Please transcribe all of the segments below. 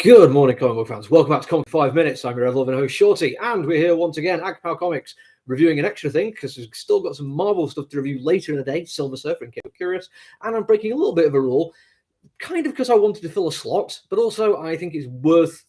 Good morning, comic book fans. Welcome back to Comic 5 Minutes. I'm your ever-loving host, Shorty, and we're here once again at Ka-Pow Comics, reviewing an extra thing, because we've still got some Marvel stuff to review later in the day, Silver Surfer, in case you're curious, and I'm breaking a little bit of a rule, kind of because I wanted to fill a slot, but also I think it's worth,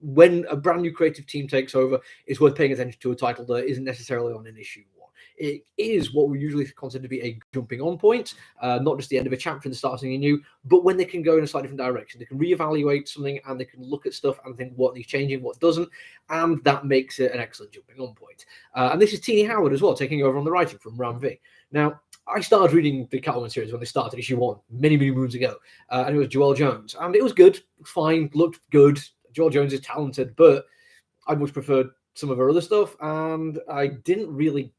when a brand new creative team takes over, it's worth paying attention to a title that isn't necessarily on an issue one. It is what we usually consider to be a jumping on point, not just the end of a chapter and the start of something new, but when they can go in a slightly different direction. They can reevaluate something and they can look at stuff and think what needs changing, what doesn't, and that makes it an excellent jumping on point. And this is Tini Howard as well, taking over on the writing from Ram V. Now, I started reading the Catwoman series when they started issue 1 many moons ago, and it was Joelle Jones, and it was good, fine, looked good. Joelle Jones is talented, but I much preferred some of her other stuff, and I didn't really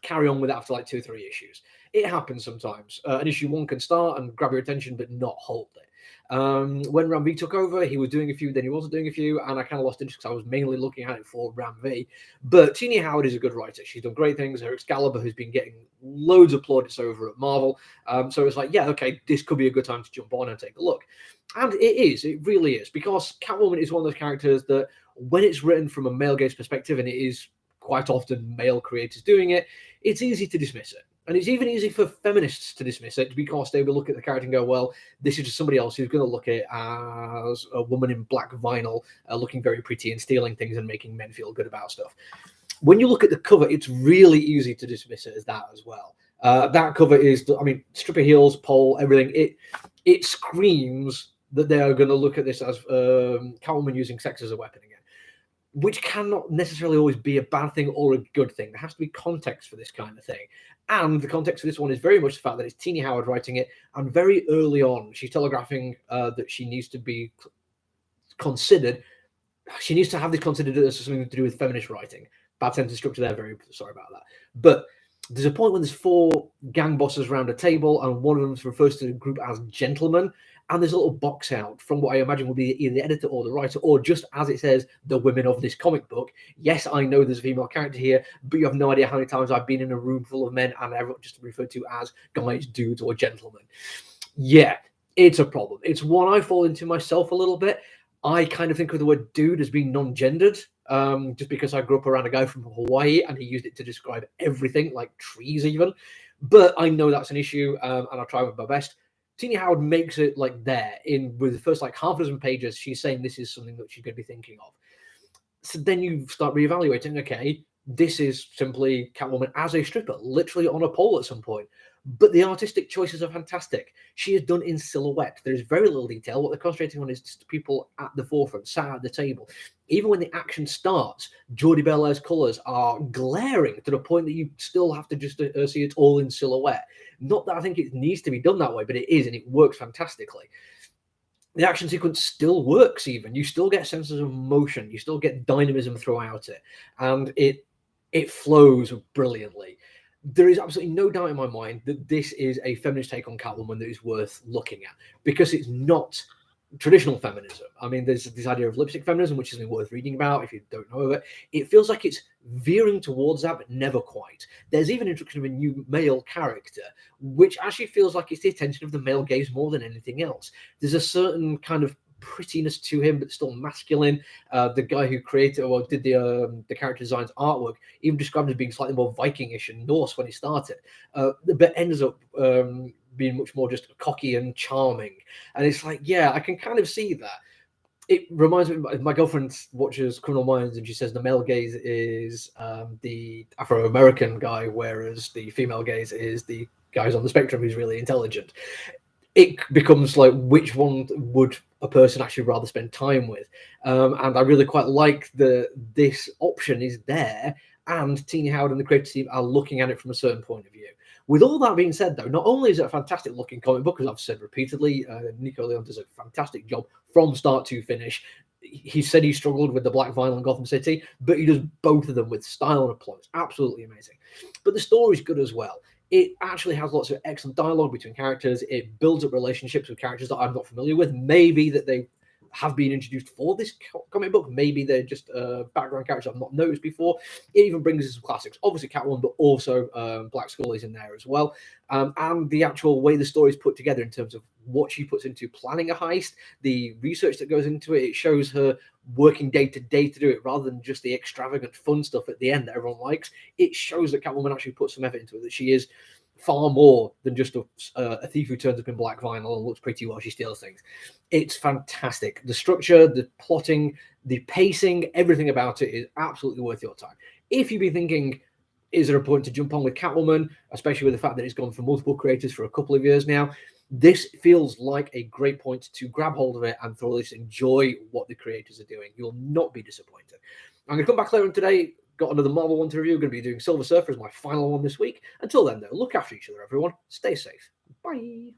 carry on with it after like 2 or 3 issues. It happens sometimes. An issue 1 can start and grab your attention, but not hold it. When Ram V took over, he was doing a few, then he wasn't doing a few, and I kind of lost interest because I was mainly looking at it for Ram V. But Tini Howard is a good writer. She's done great things. Her Excalibur has been getting loads of plaudits over at Marvel. So it's like, yeah, okay, this could be a good time to jump on and take a look. And it really is, because Catwoman is one of those characters that, when it's written from a male gaze perspective, and it is quite often male creators doing it, it's easy to dismiss it. And it's even easy for feminists to dismiss it, because they will look at the character and go, well, this is just somebody else who's going to look at it as a woman in black vinyl, looking very pretty and stealing things and making men feel good about stuff. When you look at the cover, it's really easy to dismiss it as that as well. That cover is, I mean, strip of heels, pole, everything. It screams that they are going to look at this as Catwoman using sex as a weapon again, which cannot necessarily always be a bad thing or a good thing. There has to be context for this kind of thing. And the context for this one is very much the fact that it's Tini Howard writing it, and very early on, she's telegraphing that she needs to be considered. She needs to have this considered as something to do with feminist writing. Bad sentence structure there, very sorry about that. But there's a point when there's 4 gang bosses around a table, and one of them refers to the group as gentlemen. And there's a little box out from what I imagine will be either the editor or the writer, or just as it says, the women of this comic book. Yes, I know there's a female character here, but you have no idea how many times I've been in a room full of men and everyone just referred to as guys, dudes, or gentlemen. Yeah, it's a problem. It's one I fall into myself a little bit. I kind of think of the word dude as being non-gendered, just because I grew up around a guy from Hawaii and he used it to describe everything, like trees even. But I know that's an issue, and I'll try my best. Tini Howard makes it like there with the first like half a dozen pages. She's saying this is something that she's going to be thinking of. So then you start reevaluating. Okay, this is simply Catwoman as a stripper, literally on a pole at some point. But the artistic choices are fantastic. She is done in silhouette. There is very little detail. What they're concentrating on is just people at the forefront, sat at the table. Even when the action starts, Geordie Bellaire's colours are glaring to the point that you still have to just see it all in silhouette. Not that I think it needs to be done that way, but it is, and it works fantastically. The action sequence still works even. You still get senses of motion. You still get dynamism throughout it. And it flows brilliantly. There is absolutely no doubt in my mind that this is a feminist take on Catwoman that is worth looking at, because it's not traditional feminism. I mean, there's this idea of lipstick feminism, which is something worth reading about if you don't know of it. It feels like it's veering towards that, but never quite. There's even introduction of a new male character, which actually feels like it's the attention of the male gaze more than anything else. There's a certain kind of prettiness to him, but still masculine. The guy who created or did the character designs artwork even described as being slightly more Viking-ish and Norse when he started, but ends up being much more just cocky and charming. And it's like, yeah, I can kind of see that. It reminds me, my girlfriend watches Criminal Minds, and she says the male gaze is the Afro-American guy, whereas the female gaze is the guys on the spectrum who's really intelligent. It becomes like, which one would a person actually rather spend time with? And I really quite like this option is there, and Tini Howard and the creative team are looking at it from a certain point of view. With all that being said, though, not only is it a fantastic looking comic book, as I've said repeatedly, Nico Leon does a fantastic job from start to finish. He said he struggled with the black vinyl in Gotham City, but he does both of them with style and aplomb. It's absolutely amazing. But the story's good as well. It actually has lots of excellent dialogue between characters. It builds up relationships with characters that I'm not familiar with. Maybe that they have been introduced for this comic book. Maybe they're just background characters I've not noticed before. It even brings us some classics. Obviously Catwoman, but also Black Skull is in there as well. And the actual way the story is put together in terms of what she puts into planning a heist, the research that goes into it. It shows her working day to day to do it rather than just the extravagant fun stuff at the end that everyone likes. It shows that Catwoman actually puts some effort into it, that she is far more than just a thief who turns up in black vinyl and looks pretty while she steals things. It's fantastic. The structure, the plotting, the pacing, everything about it is absolutely worth your time. If you've been thinking, is there a point to jump on with Catwoman, especially with the fact that it's gone for multiple creators for a couple of years now, this feels like a great point to grab hold of it and thoroughly enjoy what the creators are doing. You'll not be disappointed. I'm going to come back later on today. Got another Marvel one to review. Going to be doing Silver Surfer as my final one this week. Until then, though, look after each other, everyone. Stay safe. Bye.